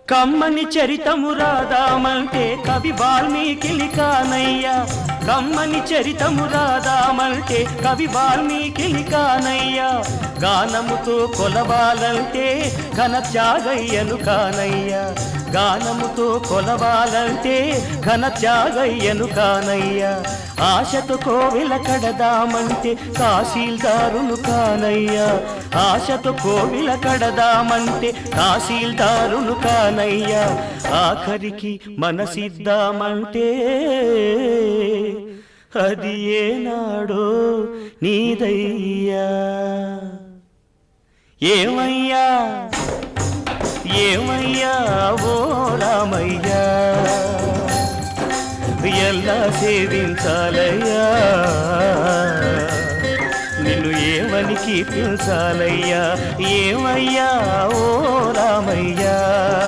కమ్మని చరితము రాదామంటే కవి వాల్మీకి కానయ్యా, కమ్మని చరితము రాదామంటే కవి వాల్మీకి కానయ్యా, గానముతో కొలవాలంటే ఘన త్యాగయ్యను కానయ్యా, గానముతో కొలవాలంటే ఘన త్యాగయ్యను కానయ్యా, ఆశతో కోవెల కడదామంటే తహసీల్దారును కానయ్యా, ఆశతో కోవెల కడదామంటే తహసీల్దారును కానయ్యా, ఆఖరికి మనసిద్దామంటే అది ఏనాడో నీదయ్యా. ఏమయ్యా ఏమయ్యా ఓ రామయ్యా, ఎలా సేవించాలయ్యా, నిన్ను ఏమని కీర్తించాలయ్యా, ఏమయ్యా ఓ రామయ్యా.